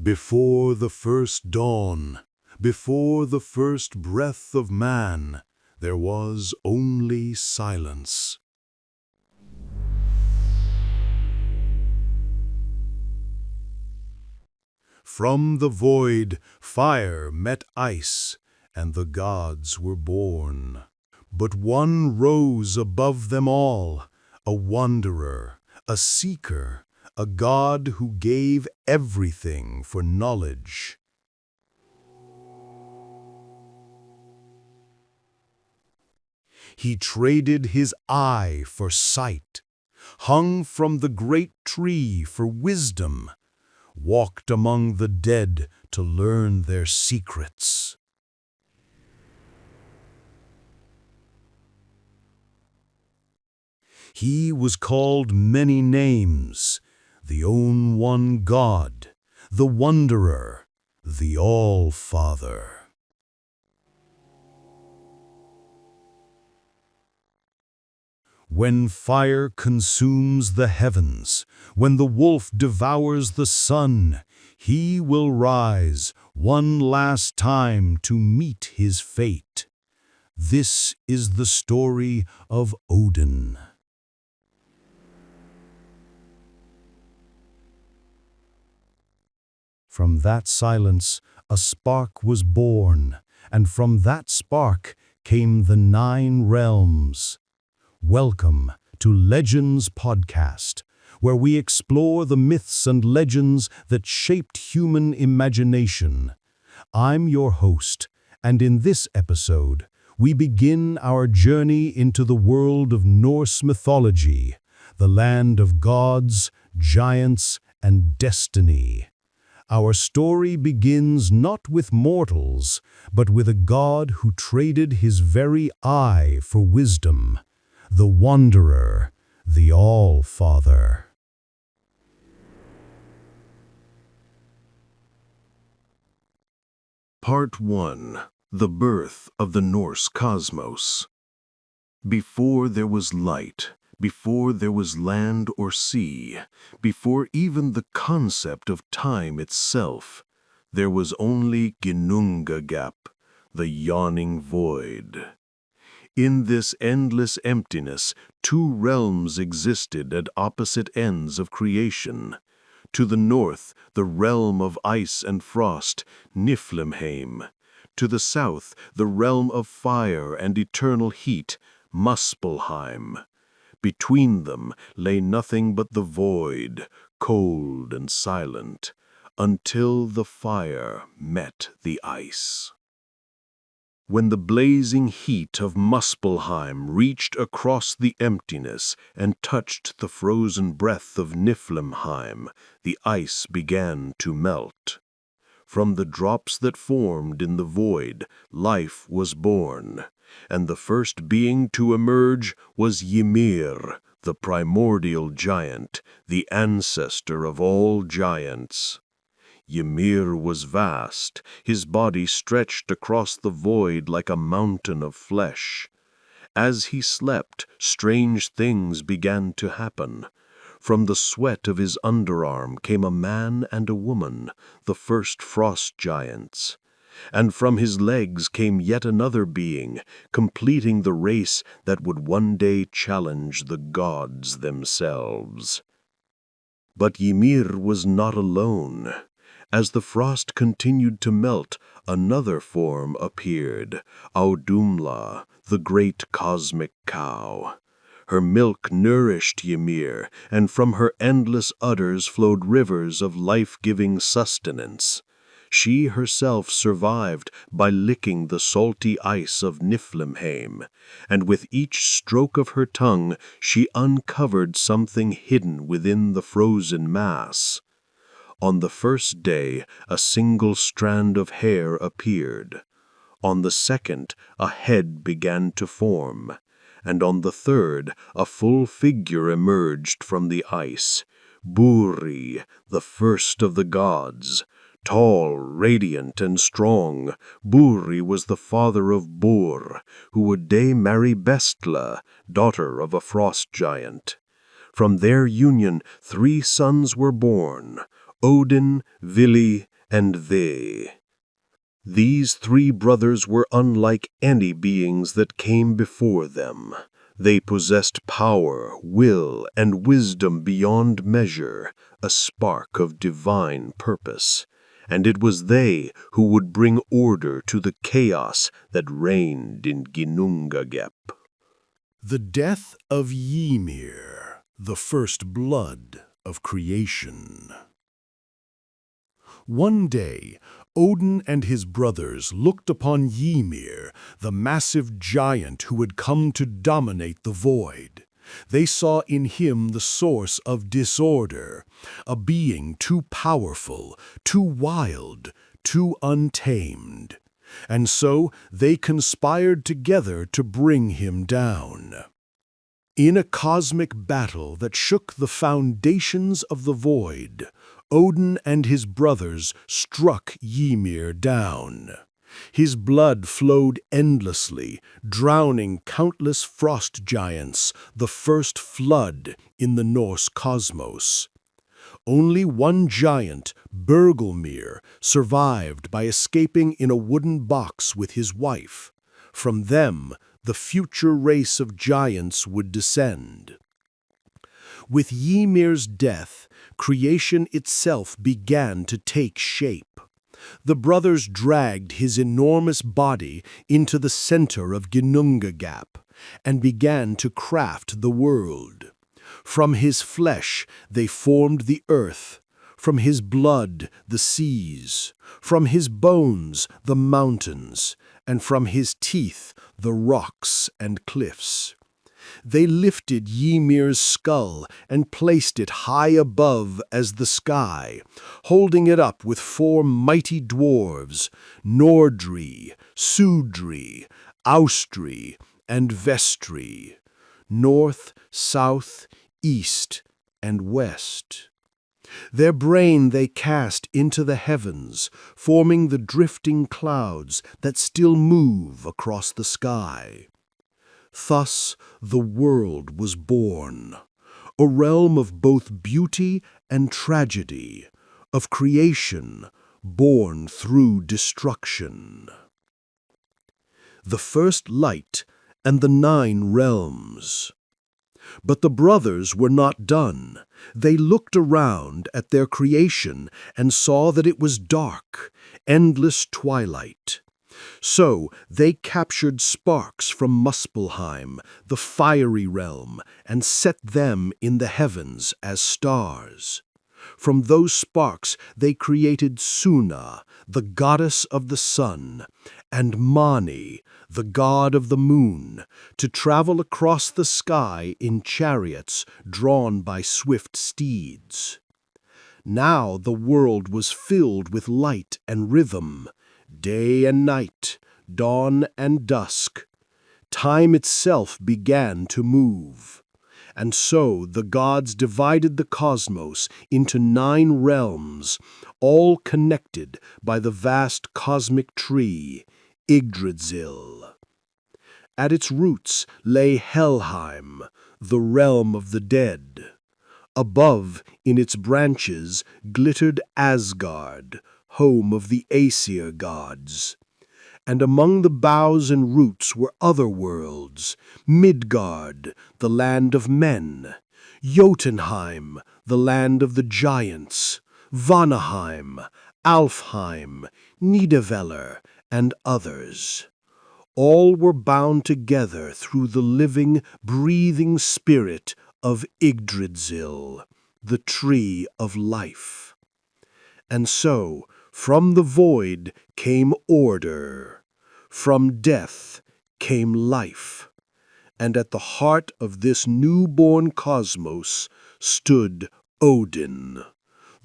Before the first dawn, before the first breath of man, there was only silence. From the void, fire met ice, and the gods were born. But one rose above them all, a wanderer, a seeker, a god who gave everything for knowledge. He traded his eye for sight, hung from the great tree for wisdom, walked among the dead to learn their secrets. He was called many names, the own one God, the Wanderer, the Allfather. When fire consumes the heavens, when the wolf devours the sun, he will rise one last time to meet his fate. This is the story of Odin. From that silence, a spark was born, and from that spark came the 9 realms. Welcome to Legends Podcast, where we explore the myths and legends that shaped human imagination. I'm your host, and in this episode, we begin our journey into the world of Norse mythology, the land of gods, giants, and destiny. Our story begins not with mortals, but with a god who traded his very eye for wisdom, the Wanderer, the Allfather. Part 1. The Birth of the Norse Cosmos. Before there was light, before there was land or sea, before even the concept of time itself, there was only Ginnungagap, the yawning void. In this endless emptiness, 2 realms existed at opposite ends of creation. To the north, the realm of ice and frost, Niflheim. To the south, the realm of fire and eternal heat, Muspelheim. Between them lay nothing but the void, cold and silent, until the fire met the ice. When the blazing heat of Muspelheim reached across the emptiness and touched the frozen breath of Niflheim, the ice began to melt. From the drops that formed in the void, life was born, and the first being to emerge was Ymir, the primordial giant, the ancestor of all giants. Ymir was vast, his body stretched across the void like a mountain of flesh. As he slept, strange things began to happen. From the sweat of his underarm came a man and a woman, the first frost giants. And from his legs came yet another being, completing the race that would one day challenge the gods themselves. But Ymir was not alone. As the frost continued to melt, another form appeared, Audumla, the great cosmic cow. Her milk nourished Ymir, and from her endless udders flowed rivers of life-giving sustenance. She herself survived by licking the salty ice of Niflheim, and with each stroke of her tongue she uncovered something hidden within the frozen mass. On the first day, a single strand of hair appeared. On the second, a head began to form. And on the third, a full figure emerged from the ice. Buri, the first of the gods. Tall, radiant, and strong, Buri was the father of Bur, who would day marry Bestla, daughter of a frost giant. From their union 3 sons were born, Odin, Vili, and Ve. These three brothers were unlike any beings that came before them. They possessed power, will, and wisdom beyond measure, a spark of divine purpose. And it was they who would bring order to the chaos that reigned in Ginnungagap. The death of Ymir, the first blood of creation. One day, Odin and his brothers looked upon Ymir, the massive giant who had come to dominate the void. They saw in him the source of disorder, a being too powerful, too wild, too untamed. And so they conspired together to bring him down. In a cosmic battle that shook the foundations of the void, Odin and his brothers struck Ymir down. His blood flowed endlessly, drowning countless frost giants, the first flood in the Norse cosmos. Only one giant, Bergelmir, survived by escaping in a wooden box with his wife. From them, the future race of giants would descend. With Ymir's death, creation itself began to take shape. The brothers dragged his enormous body into the center of Ginnungagap and began to craft the world. From his flesh they formed the earth, from his blood the seas, from his bones the mountains, and from his teeth the rocks and cliffs. They lifted Ymir's skull and placed it high above as the sky, holding it up with four mighty dwarves, Nordri, Sudri, Austri, and Vestri, north, south, east, and west. Their brain they cast into the heavens, forming the drifting clouds that still move across the sky. Thus the world was born, a realm of both beauty and tragedy, of creation born through destruction. The first light and the 9 realms. But the brothers were not done. They looked around at their creation and saw that it was dark, endless twilight. So they captured sparks from Muspelheim, the fiery realm, and set them in the heavens as stars. From those sparks they created Suna, the goddess of the sun, and Mani, the god of the moon, to travel across the sky in chariots drawn by swift steeds. Now the world was filled with light and rhythm, day and night, dawn and dusk. Time itself began to move. And so the gods divided the cosmos into 9 realms, all connected by the vast cosmic tree, Yggdrasil. At its roots lay Helheim, the realm of the dead. Above, in its branches, glittered Asgard, home of the Aesir gods. And among the boughs and roots were other worlds, Midgard, the land of men, Jotunheim, the land of the giants, Vanaheim, Alfheim, Nidavellir, and others. All were bound together through the living, breathing spirit of Yggdrasil, the tree of life. And so, from the void came order, from death came life, and at the heart of this newborn cosmos stood Odin,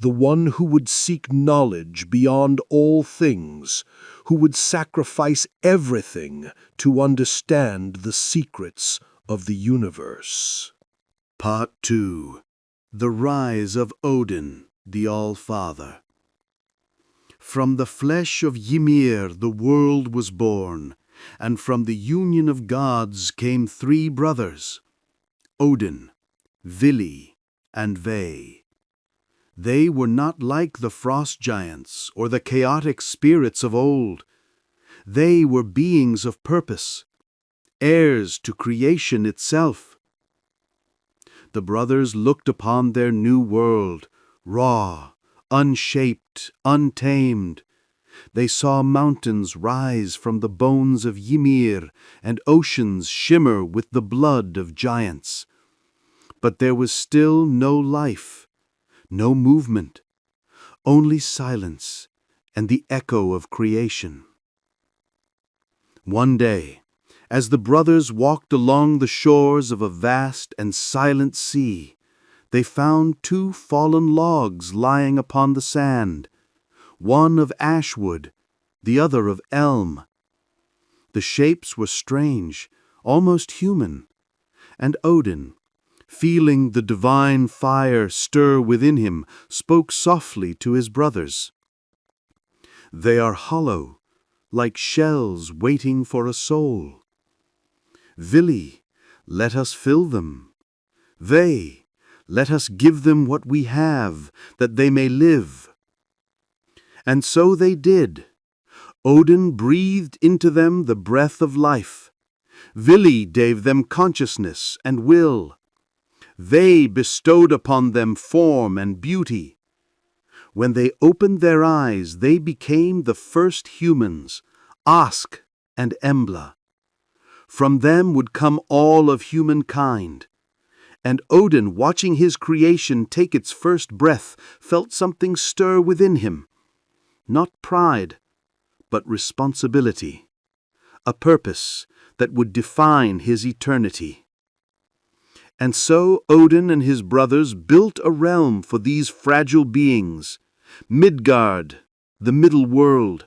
the one who would seek knowledge beyond all things, who would sacrifice everything to understand the secrets of the universe. Part 2. The Rise of Odin, the Allfather. From the flesh of Ymir the world was born, and from the union of gods came 3 brothers, Odin, Vili, and Ve. They were not like the frost giants or the chaotic spirits of old. They were beings of purpose, heirs to creation itself. The brothers looked upon their new world, raw, unshaped, untamed. They saw mountains rise from the bones of Ymir and oceans shimmer with the blood of giants. But there was still no life, no movement, only silence and the echo of creation. One day, as the brothers walked along the shores of a vast and silent sea, they found 2 fallen logs lying upon the sand, one of ash wood, the other of elm. The shapes were strange, almost human, and Odin, feeling the divine fire stir within him, spoke softly to his brothers. "They are hollow, like shells waiting for a soul. Vili, let us fill them. Ve, let us give them what we have, that they may live." And so they did. Odin breathed into them the breath of life. Vili gave them consciousness and will. They bestowed upon them form and beauty. When they opened their eyes, they became the first humans, Ask and Embla. From them would come all of humankind. And Odin, watching his creation take its first breath, felt something stir within him. Not pride, but responsibility. A purpose that would define his eternity. And so Odin and his brothers built a realm for these fragile beings, Midgard, the middle world,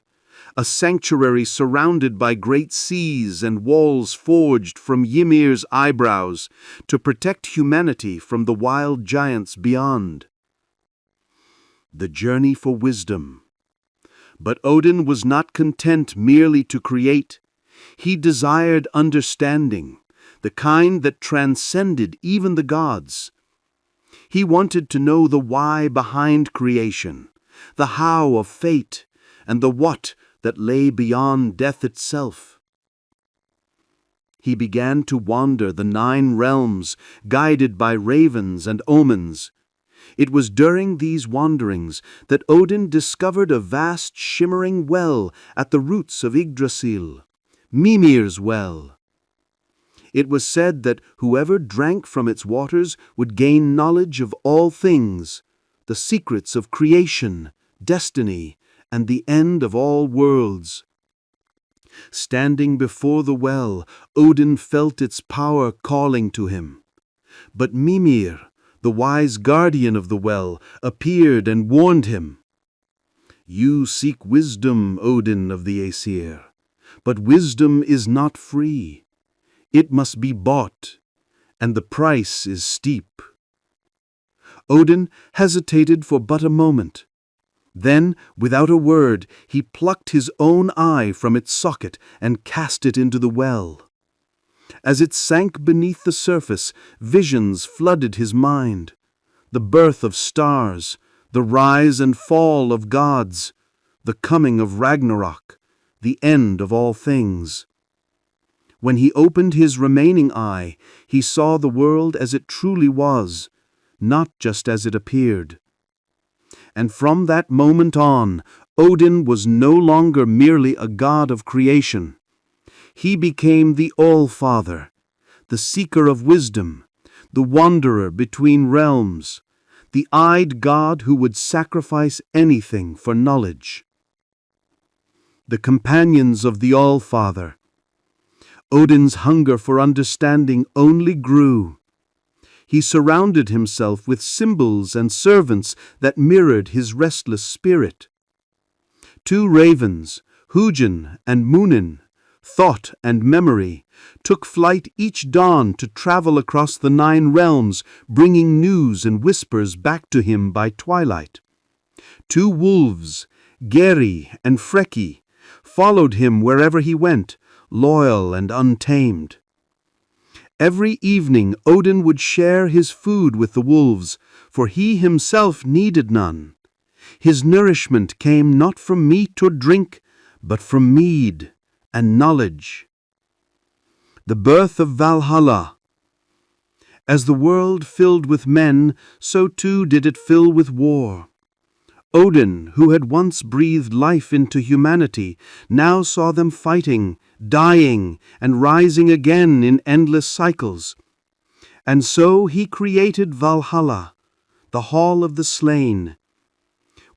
a sanctuary surrounded by great seas and walls forged from Ymir's eyebrows to protect humanity from the wild giants beyond. The journey for wisdom. But Odin was not content merely to create. He desired understanding, the kind that transcended even the gods. He wanted to know the why behind creation, the how of fate, and the what that lay beyond death itself. He began to wander the 9 realms, guided by ravens and omens. It was during these wanderings that Odin discovered a vast shimmering well at the roots of Yggdrasil, Mimir's well. It was said that whoever drank from its waters would gain knowledge of all things, the secrets of creation, destiny, and the end of all worlds. Standing before the well, Odin felt its power calling to him. But Mimir, the wise guardian of the well, appeared and warned him. "You seek wisdom, Odin of the Aesir, but wisdom is not free. It must be bought, and the price is steep." Odin hesitated for but a moment. Then, without a word, he plucked his own eye from its socket and cast it into the well. As it sank beneath the surface, visions flooded his mind. The birth of stars, the rise and fall of gods, the coming of Ragnarok, the end of all things. When he opened his remaining eye, he saw the world as it truly was, not just as it appeared. And from that moment on, Odin was no longer merely a god of creation. He became the Allfather, the seeker of wisdom, the wanderer between realms, the eyed god who would sacrifice anything for knowledge. The companions of the Allfather. Odin's hunger for understanding only grew. He surrounded himself with symbols and servants that mirrored his restless spirit. 2 ravens, Hugin and Munin, Thought and Memory, took flight each dawn to travel across the 9 realms, bringing news and whispers back to him by twilight. 2 wolves, Geri and Freki, followed him wherever he went, loyal and untamed. Every evening Odin would share his food with the wolves, for he himself needed none. His nourishment came not from meat or drink, but from mead and knowledge. The birth of Valhalla. As the world filled with men, so too did it fill with war. Odin, who had once breathed life into humanity, now saw them fighting, dying, and rising again in endless cycles. And so he created Valhalla, the Hall of the Slain.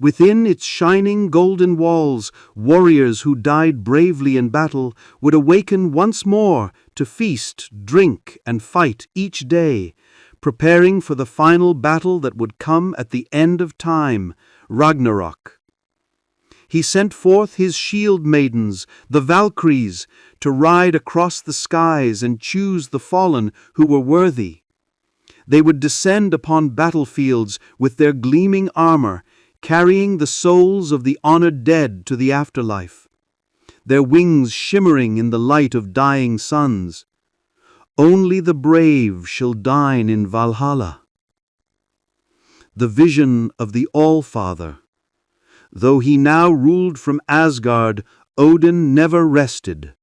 Within its shining golden walls, warriors who died bravely in battle would awaken once more to feast, drink, and fight each day, preparing for the final battle that would come at the end of time, Ragnarok. He sent forth his shield maidens, the Valkyries, to ride across the skies and choose the fallen who were worthy. They would descend upon battlefields with their gleaming armor, carrying the souls of the honored dead to the afterlife, their wings shimmering in the light of dying suns. Only the brave shall dine in Valhalla. The vision of the Allfather. Though he now ruled from Asgard, Odin never rested.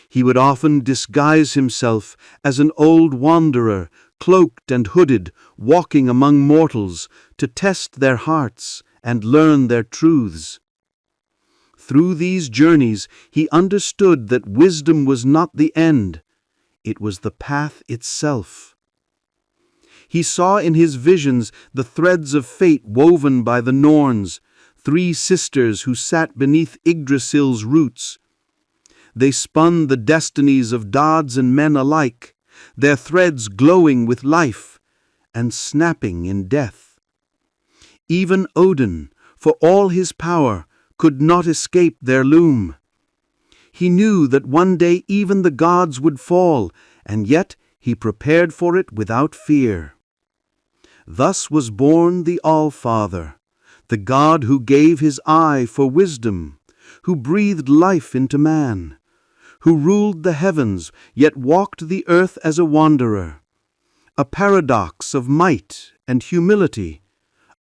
He would often disguise himself as an old wanderer, cloaked and hooded, walking among mortals, to test their hearts and learn their truths. Through these journeys he understood that wisdom was not the end, it was the path itself. He saw in his visions the threads of fate woven by the Norns, 3 sisters who sat beneath Yggdrasil's roots. They spun the destinies of gods and men alike, their threads glowing with life and snapping in death. Even Odin, for all his power, could not escape their loom. He knew that one day even the gods would fall, and yet he prepared for it without fear. Thus was born the Allfather, the God who gave his eye for wisdom, who breathed life into man, who ruled the heavens, yet walked the earth as a wanderer, a paradox of might and humility,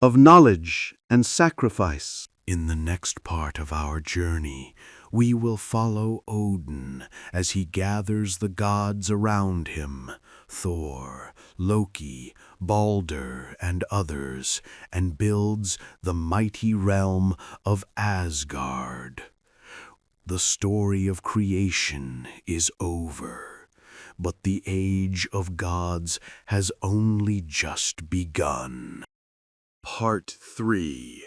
of knowledge and sacrifice. In the next part of our journey, we will follow Odin as he gathers the gods around him, Thor, Loki, Balder, and others, and builds the mighty realm of Asgard. The story of creation is over, but the age of gods has only just begun. Part 3.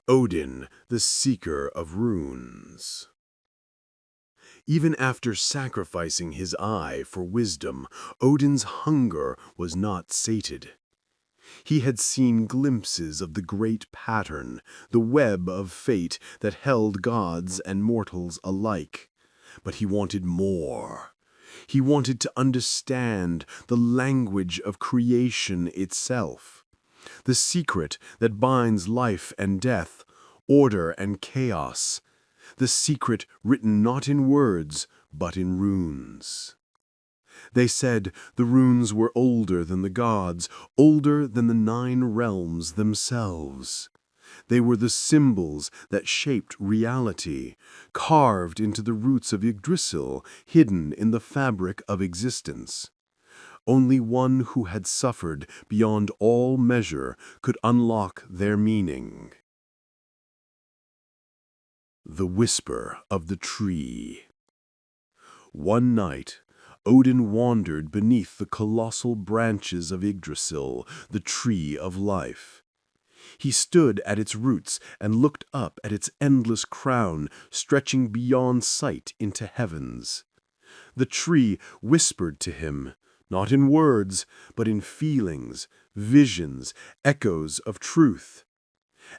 Odin, the Seeker of Runes. Even after sacrificing his eye for wisdom, Odin's hunger was not sated. He had seen glimpses of the great pattern, the web of fate that held gods and mortals alike. But he wanted more. He wanted to understand the language of creation itself, the secret that binds life and death, order and chaos, the secret written not in words, but in runes. They said the runes were older than the gods, older than the 9 realms themselves. They were the symbols that shaped reality, carved into the roots of Yggdrasil, hidden in the fabric of existence. Only one who had suffered beyond all measure could unlock their meaning. The Whisper of the Tree. One night, Odin wandered beneath the colossal branches of Yggdrasil, the Tree of Life. He stood at its roots and looked up at its endless crown, stretching beyond sight into heavens. The tree whispered to him, not in words, but in feelings, visions, echoes of truth.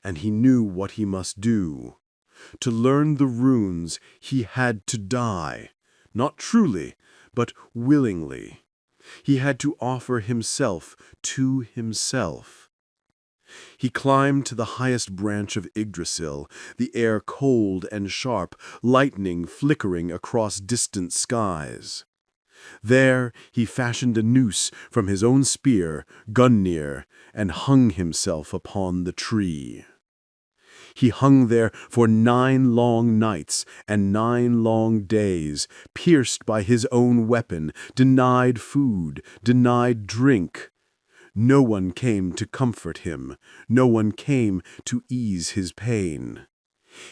And he knew what he must do. To learn the runes, he had to die, not truly, but willingly. He had to offer himself to himself. He climbed to the highest branch of Yggdrasil, the air cold and sharp, lightning flickering across distant skies. There he fashioned a noose from his own spear, Gungnir, and hung himself upon the tree. He hung there for 9 long nights and 9 long days, pierced by his own weapon, denied food, denied drink. No one came to comfort him. No one came to ease his pain.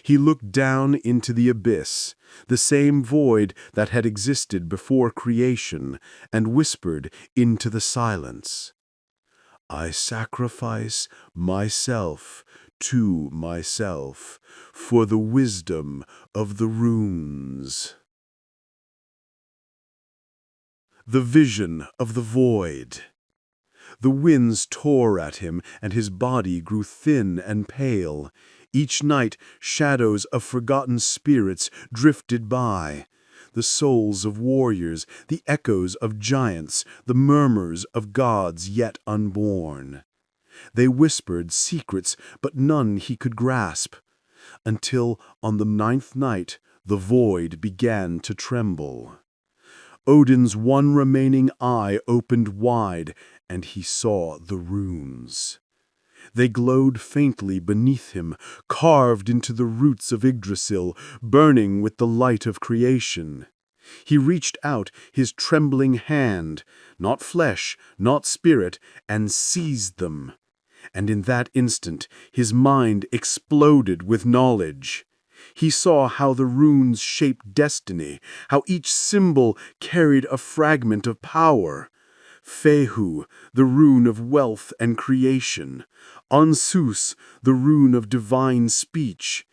He looked down into the abyss, the same void that had existed before creation, and whispered into the silence, "I sacrifice myself to myself for the wisdom of the runes." The vision of the void. The winds tore at him, and his body grew thin and pale. Each night shadows of forgotten spirits drifted by. The souls of warriors, the echoes of giants, the murmurs of gods yet unborn. They whispered secrets, but none he could grasp, until on the 9th night the void began to tremble. Odin's one remaining eye opened wide, and he saw the runes. They glowed faintly beneath him, carved into the roots of Yggdrasil, burning with the light of creation. He reached out his trembling hand, not flesh, not spirit, and seized them. And in that instant his mind exploded with knowledge. He saw how the runes shaped destiny, how each symbol carried a fragment of power. Fehu, the rune of wealth and creation. Ansus, the rune of divine speech.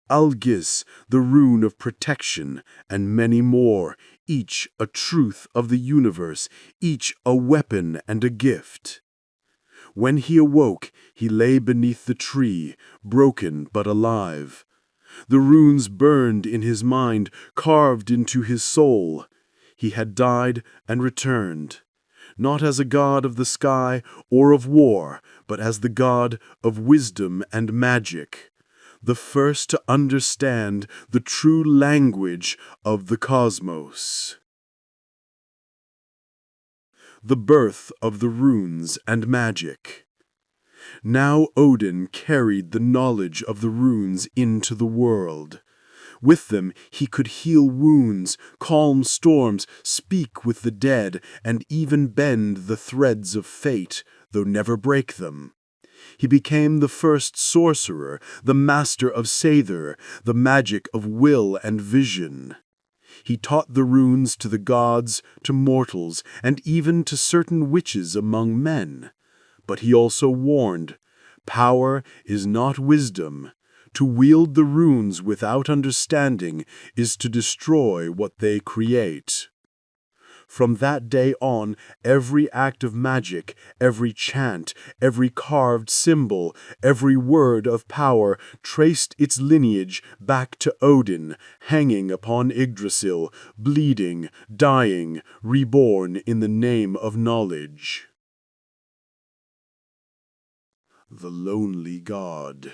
Algis, the rune of protection, and many more, each a truth of the universe, each a weapon and a gift. When he awoke, he lay beneath the tree, broken but alive. The runes burned in his mind, carved into his soul. He had died and returned, not as a god of the sky or of war, but as the god of wisdom and magic, the first to understand the true language of the cosmos. The birth of the runes and magic. Now Odin carried the knowledge of the runes into the world. With them he could heal wounds, calm storms, speak with the dead, and even bend the threads of fate, though never break them. He became the first sorcerer, the master of Sather, the magic of will and vision. He taught the runes to the gods, to mortals, and even to certain witches among men. But he also warned, power is not wisdom. To wield the runes without understanding is to destroy what they create. From that day on, every act of magic, every chant, every carved symbol, every word of power traced its lineage back to Odin, hanging upon Yggdrasil, bleeding, dying, reborn in the name of knowledge. The lonely god.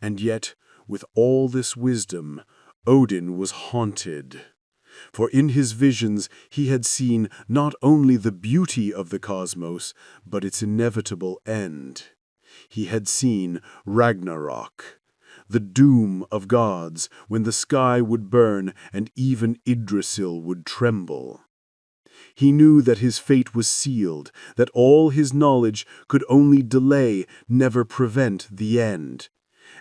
And yet, with all this wisdom, Odin was haunted. For in his visions he had seen not only the beauty of the cosmos, but its inevitable end. He had seen Ragnarok, the doom of gods, when the sky would burn and even Yggdrasil would tremble. He knew that his fate was sealed, that all his knowledge could only delay, never prevent the end.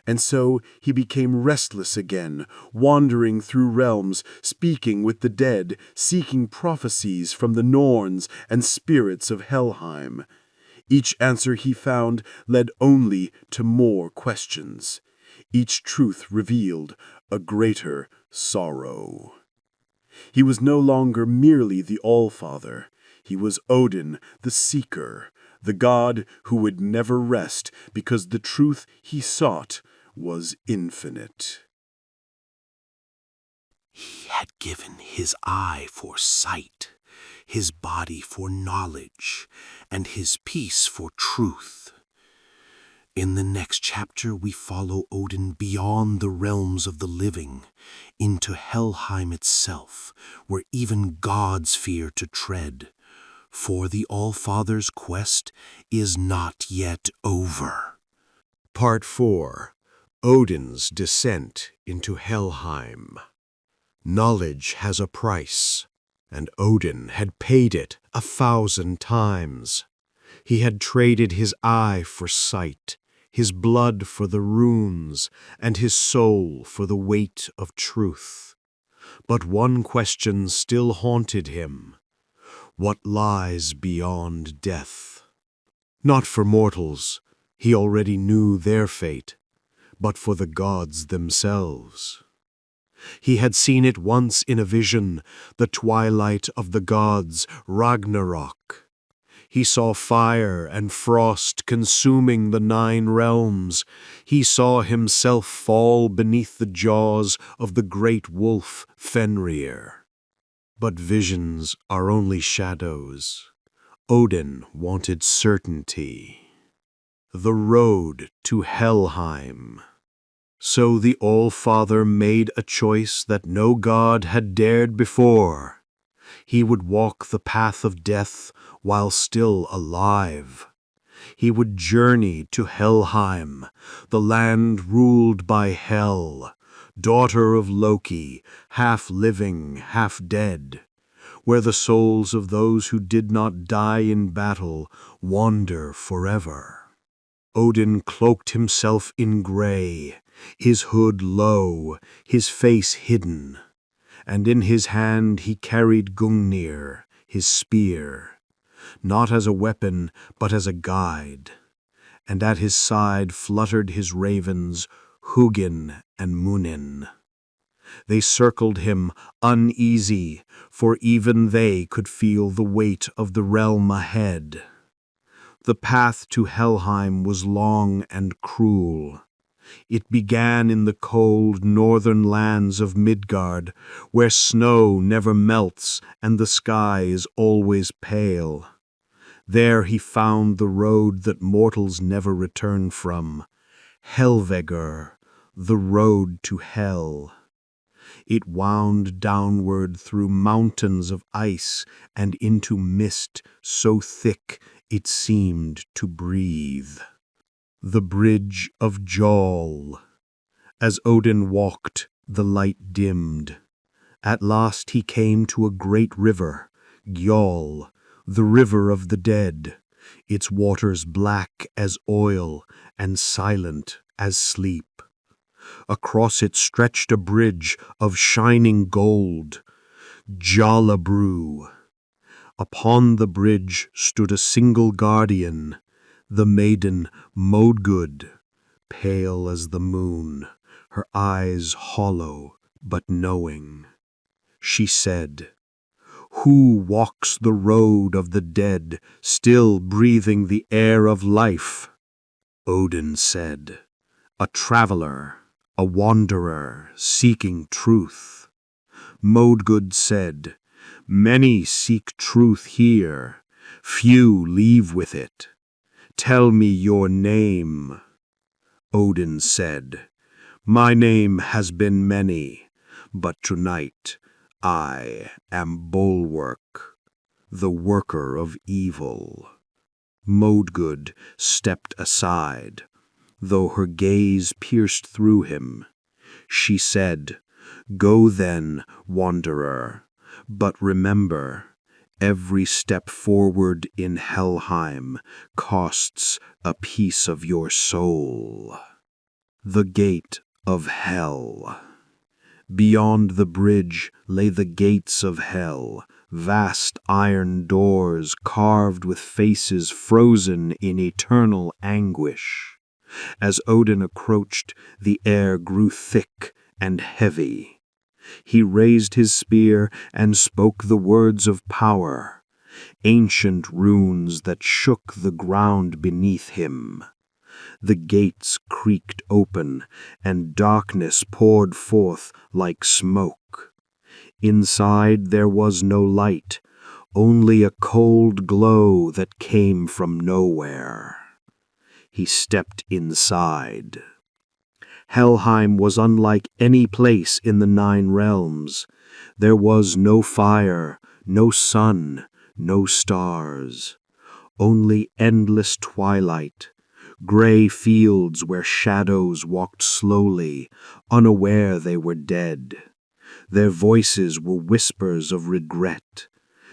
And so he became restless again, wandering through realms, speaking with the dead, seeking prophecies from the Norns and spirits of Helheim. Each answer he found led only to more questions. Each truth revealed a greater sorrow. He was no longer merely the Allfather. He was Odin, the Seeker, the god who would never rest because the truth he sought was infinite. He had given his eye for sight, his body for knowledge, and his peace for truth. In the next chapter, we follow Odin beyond the realms of the living, into Helheim itself, where even gods fear to tread. For the Allfather's quest is not yet over. Part 4. Odin's Descent into Helheim. Knowledge has a price, and Odin had paid it 1,000 times. He had traded his eye for sight, his blood for the runes, and his soul for the weight of truth. But one question still haunted him. What lies beyond death? Not for mortals, he already knew their fate, but for the gods themselves. He had seen it once in a vision, the twilight of the gods, Ragnarok. He saw fire and frost consuming the 9 realms. He saw himself fall beneath the jaws of the great wolf Fenrir. But visions are only shadows. Odin wanted certainty. The road to Helheim. So the Allfather made a choice that no god had dared before. He would walk the path of death while still alive. He would journey to Helheim, the land ruled by Hel, daughter of Loki, half living, half dead, where the souls of those who did not die in battle wander forever. Odin cloaked himself in gray, his hood low, his face hidden, and in his hand he carried Gungnir, his spear, not as a weapon but as a guide, and at his side fluttered his ravens, Hugin and Munin. They circled him, uneasy, for even they could feel the weight of the realm ahead. The path to Helheim was long and cruel. It began in the cold northern lands of Midgard, where snow never melts and the sky is always pale. There he found the road that mortals never return from, Helvegr, the road to Hel. It wound downward through mountains of ice and into mist so thick it seemed to breathe. The Bridge of Gjall. As Odin walked, the light dimmed. At last he came to a great river, Gjall, the river of the dead, its waters black as oil and silent as sleep. Across it stretched a bridge of shining gold, Gjallabru. Upon the bridge stood a single guardian, the maiden Modgud, pale as the moon, her eyes hollow but knowing. She said, "Who walks the road of the dead, still breathing the air of life?" Odin said, "A traveler, a wanderer, seeking truth." Modgud said, "Many seek truth here, few leave with it. Tell me your name." Odin said, "My name has been many, but tonight I am Bulwark, the worker of evil." Modgud stepped aside, though her gaze pierced through him. She said, "Go then, wanderer, but remember, every step forward in Helheim costs a piece of your soul." The Gate of Hel. Beyond the bridge lay the gates of Hel, vast iron doors carved with faces frozen in eternal anguish. As Odin approached, the air grew thick and heavy. He raised his spear and spoke the words of power, ancient runes that shook the ground beneath him. The gates creaked open, and darkness poured forth like smoke. Inside there was no light, only a cold glow that came from nowhere. he stepped inside. Helheim was unlike any place in the 9 realms. There was no fire, no sun, no stars. Only endless twilight, gray fields where shadows walked slowly, unaware they were dead. Their voices were whispers of regret,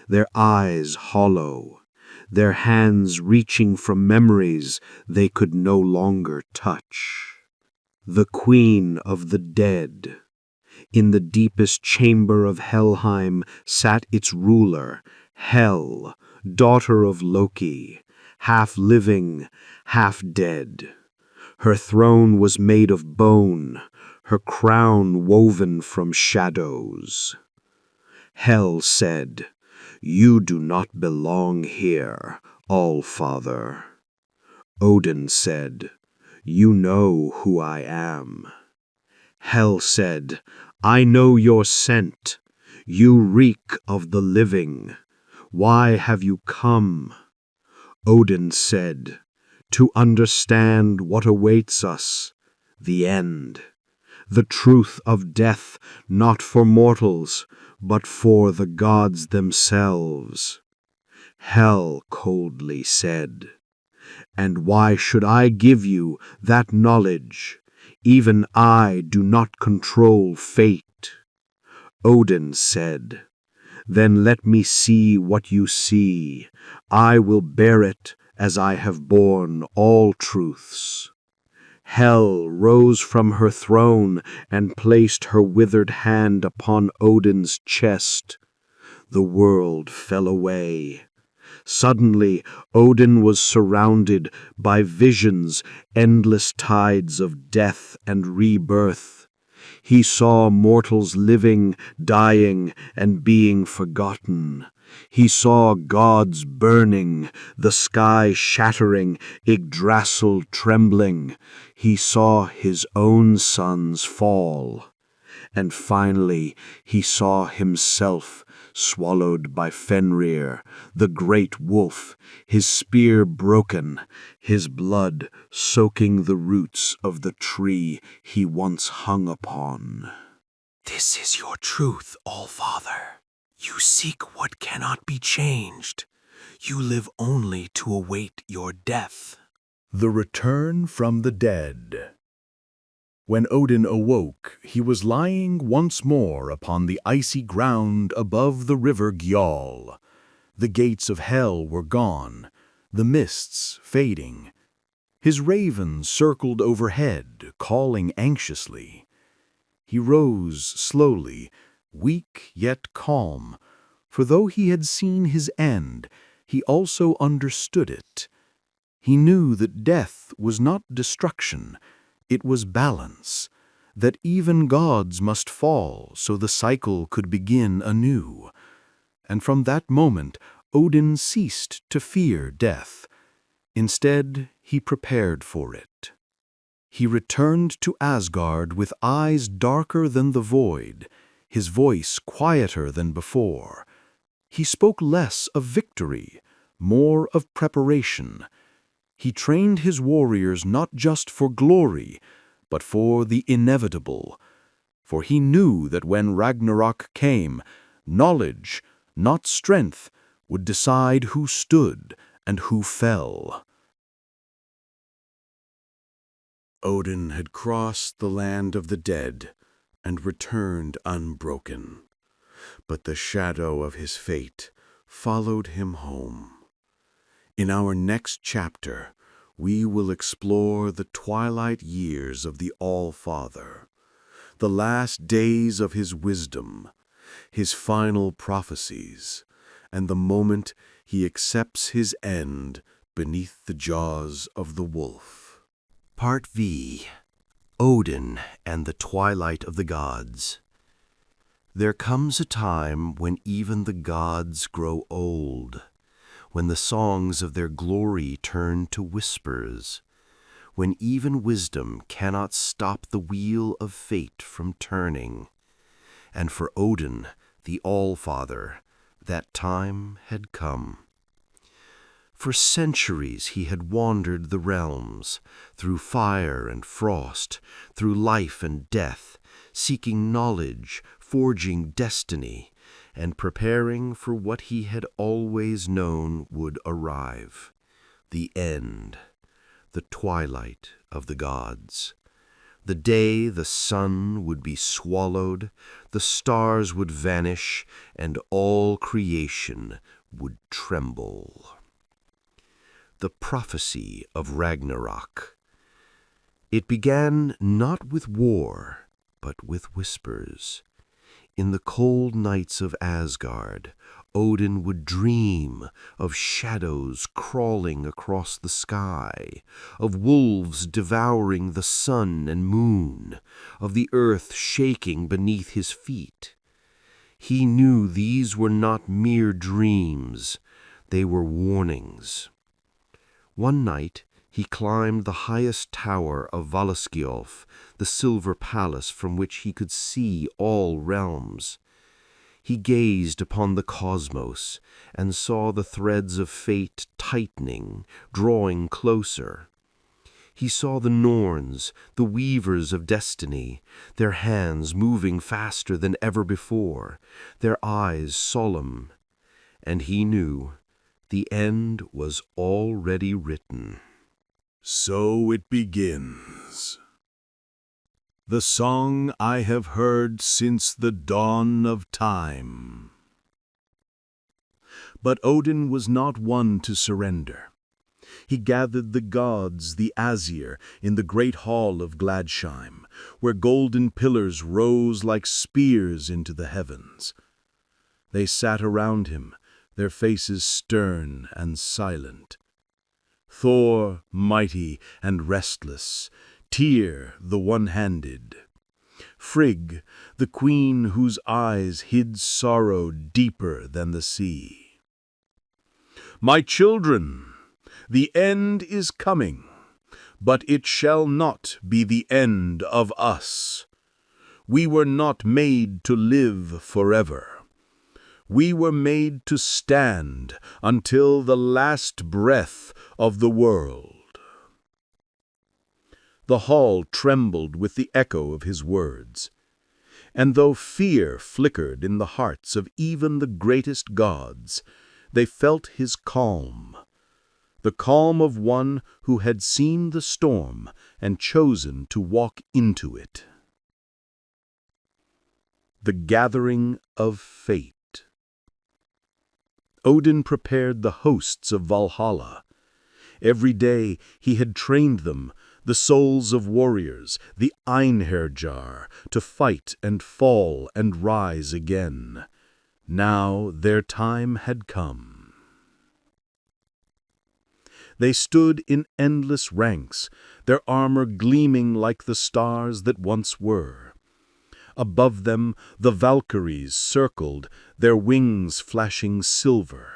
their eyes hollow, their hands reaching for memories they could no longer touch. The Queen of the Dead. In the deepest chamber of Helheim sat its ruler, Hel, daughter of Loki, half living, half dead. Her throne was made of bone, her crown woven from shadows. Hel said, "You do not belong here, Allfather." Odin said, "You know who I am." Hel said, "I know your scent. You reek of the living. Why have you come?" Odin said, "To understand what awaits us, the end, the truth of death not for mortals, but for the gods themselves." Hel coldly said, "And why should I give you that knowledge? Even I do not control fate." Odin said, "Then let me see what you see. I will bear it as I have borne all truths." Hel rose from her throne and placed her withered hand upon Odin's chest. The world fell away. Suddenly, Odin was surrounded by visions, endless tides of death and rebirth. He saw mortals living, dying, and being forgotten. He saw gods burning, the sky shattering, Yggdrasil trembling. He saw his own sons fall. And finally, he saw himself swallowed by Fenrir, the great wolf, his spear broken, his blood soaking the roots of the tree he once hung upon. This is your truth, Allfather. You seek what cannot be changed. You live only to await your death. The return from the dead. When Odin awoke, he was lying once more upon the icy ground above the river Gjoll. The gates of hell were gone, the mists fading. His ravens circled overhead, calling anxiously. He rose slowly, weak yet calm, for though he had seen his end, he also understood it. He knew that death was not destruction, it was balance, that even gods must fall so the cycle could begin anew. And from that moment, Odin ceased to fear death. Instead, he prepared for it. He returned to Asgard with eyes darker than the void, his voice quieter than before. He spoke less of victory, more of preparation. He trained his warriors not just for glory, but for the inevitable. For he knew that when Ragnarok came, knowledge, not strength, would decide who stood and who fell. Odin had crossed the land of the dead and returned unbroken, but the shadow of his fate followed him home. In our next chapter, we will explore the twilight years of the Allfather, the last days of his wisdom, his final prophecies, and the moment he accepts his end beneath the jaws of the wolf. Part V. Odin and the Twilight of the Gods. There comes a time when even the gods grow old, when the songs of their glory turn to whispers, when even wisdom cannot stop the wheel of fate from turning. And for Odin, the Allfather, that time had come. For centuries he had wandered the realms, through fire and frost, through life and death, seeking knowledge, forging destiny, and preparing for what he had always known would arrive: the end, the twilight of the gods. The day the sun would be swallowed, the stars would vanish, and all creation would tremble. The prophecy of Ragnarok. It began not with war, but with whispers. In the cold nights of Asgard, Odin would dream of shadows crawling across the sky, of wolves devouring the sun and moon, of the earth shaking beneath his feet. He knew these were not mere dreams, they were warnings. One night he climbed the highest tower of Valaskjolf, the silver palace from which he could see all realms. He gazed upon the cosmos and saw the threads of fate tightening, drawing closer. He saw the Norns, the weavers of destiny, their hands moving faster than ever before, their eyes solemn, and he knew the end was already written. So it begins. The song I have heard since the dawn of time. But Odin was not one to surrender. He gathered the gods, the Asir, in the great hall of Gladsheim, where golden pillars rose like spears into the heavens. They sat around him, their faces stern and silent. Thor, mighty and restless, Tyr, the one-handed, Frigg, the queen whose eyes hid sorrow deeper than the sea. My children, the end is coming, but it shall not be the end of us. We were not made to live forever. We were made to stand until the last breath of the world. The hall trembled with the echo of his words, and though fear flickered in the hearts of even the greatest gods, they felt his calm, the calm of one who had seen the storm and chosen to walk into it. The gathering of fate. Odin prepared the hosts of Valhalla. Every day he had trained them, the souls of warriors, the Einherjar, to fight and fall and rise again. Now their time had come. They stood in endless ranks, their armor gleaming like the stars that once were. Above them the Valkyries circled, their wings flashing silver.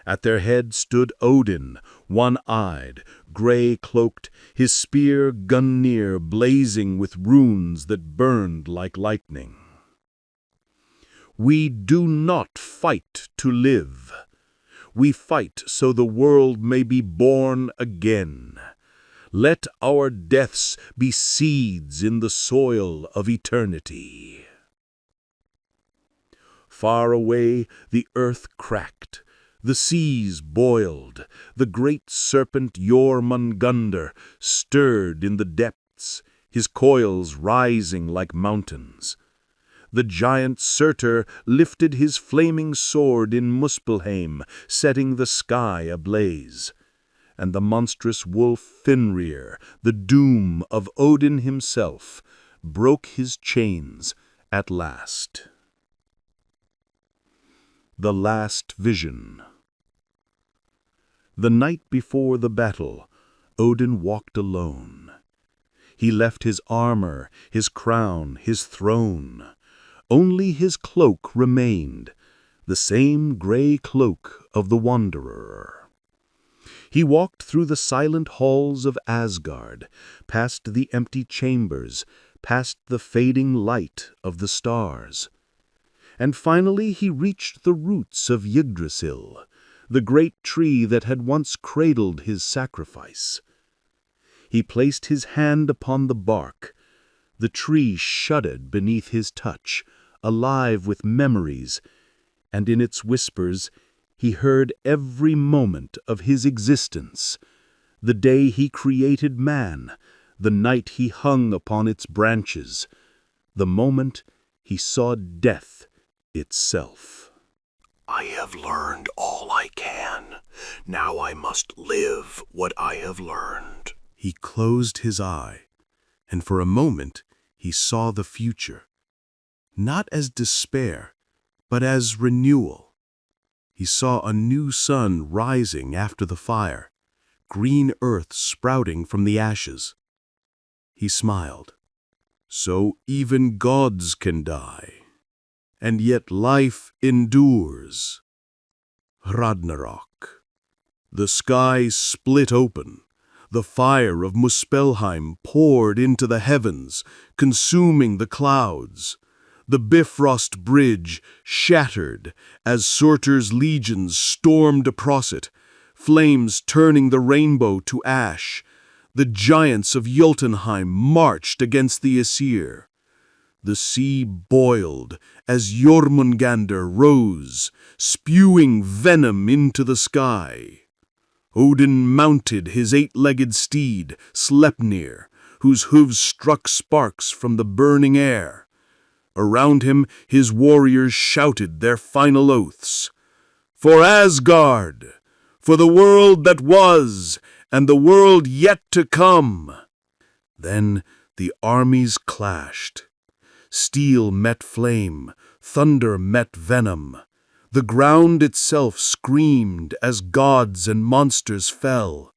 At their head stood Odin, one-eyed, gray-cloaked, his spear Gungnir blazing with runes that burned like lightning. We do not fight to live. We fight so the world may be born again. Let our deaths be seeds in the soil of eternity. Far away the earth cracked, the seas boiled, the great serpent Jormungandr stirred in the depths, his coils rising like mountains. The giant Surtur lifted his flaming sword in Muspelheim, setting the sky ablaze. And the monstrous wolf Fenrir, the doom of Odin himself, broke his chains at last. The last vision. The night before the battle, Odin walked alone. He left his armor, his crown, his throne. Only his cloak remained, the same gray cloak of the Wanderer. He walked through the silent halls of Asgard, past the empty chambers, past the fading light of the stars. And finally he reached the roots of Yggdrasil, the great tree that had once cradled his sacrifice. He placed his hand upon the bark. The tree shuddered beneath his touch, alive with memories, and in its whispers he heard every moment of his existence, the day he created man, the night he hung upon its branches, the moment he saw death itself. I have learned all I can. Now I must live what I have learned. He closed his eye, and for a moment he saw the future, not as despair, but as renewal. He saw a new sun rising after the fire, green earth sprouting from the ashes. He smiled. So even gods can die, and yet life endures. Ragnarok. The sky split open. The fire of Muspelheim poured into the heavens, consuming the clouds. The Bifrost Bridge shattered as Surtur's legions stormed across it, flames turning the rainbow to ash. The giants of Jotunheim marched against the Aesir. The sea boiled as Jormungandr rose, spewing venom into the sky. Odin mounted his 8-legged steed, Sleipnir, whose hooves struck sparks from the burning air. Around him his warriors shouted their final oaths. For Asgard! For the world that was, and the world yet to come! Then the armies clashed. Steel met flame, thunder met venom. The ground itself screamed as gods and monsters fell.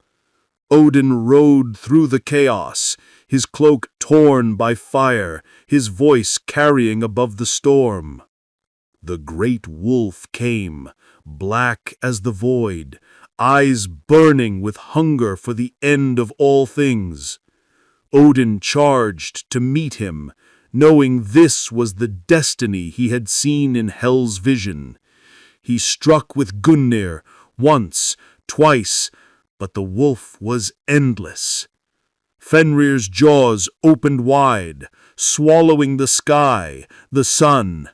Odin rode through the chaos, his cloak torn by fire, his voice carrying above the storm. The great wolf came, black as the void, eyes burning with hunger for the end of all things. Odin charged to meet him, knowing this was the destiny he had seen in Hel's vision. He struck with Gungnir once, twice, but the wolf was endless. Fenrir's jaws opened wide, swallowing the sky, the sun,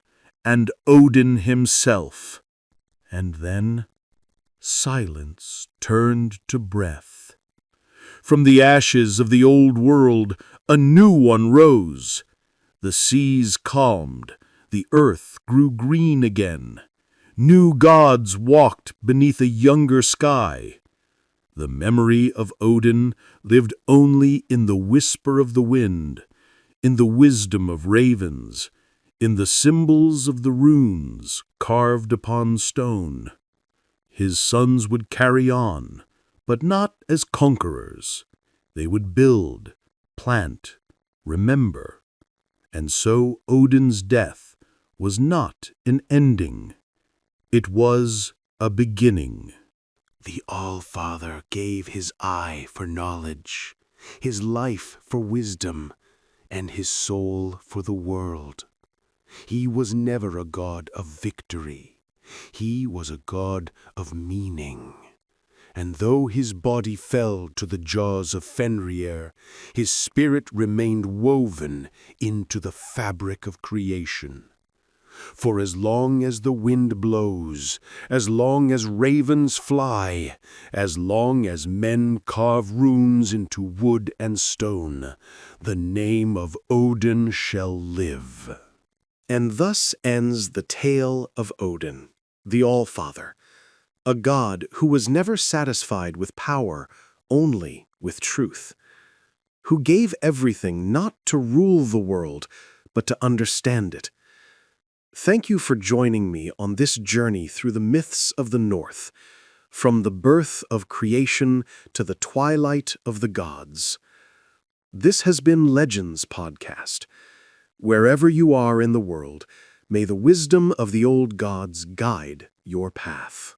and Odin himself. And then silence turned to breath. From the ashes of the old world, a new one rose. The seas calmed, the earth grew green again. New gods walked beneath a younger sky. The memory of Odin lived only in the whisper of the wind, in the wisdom of ravens, in the symbols of the runes carved upon stone. His sons would carry on, but not as conquerors. They would build, plant, remember. And so Odin's death was not an ending. It was a beginning. The Allfather gave his eye for knowledge, his life for wisdom, and his soul for the world. He was never a god of victory. He was a god of meaning. And though his body fell to the jaws of Fenrir, his spirit remained woven into the fabric of creation. For as long as the wind blows, as long as ravens fly, as long as men carve runes into wood and stone, the name of Odin shall live. And thus ends the tale of Odin, the Allfather, a god who was never satisfied with power, only with truth, who gave everything not to rule the world, but to understand it. Thank you for joining me on this journey through the myths of the North, from the birth of creation to the twilight of the gods. This has been Legends Podcast. Wherever you are in the world, may the wisdom of the old gods guide your path.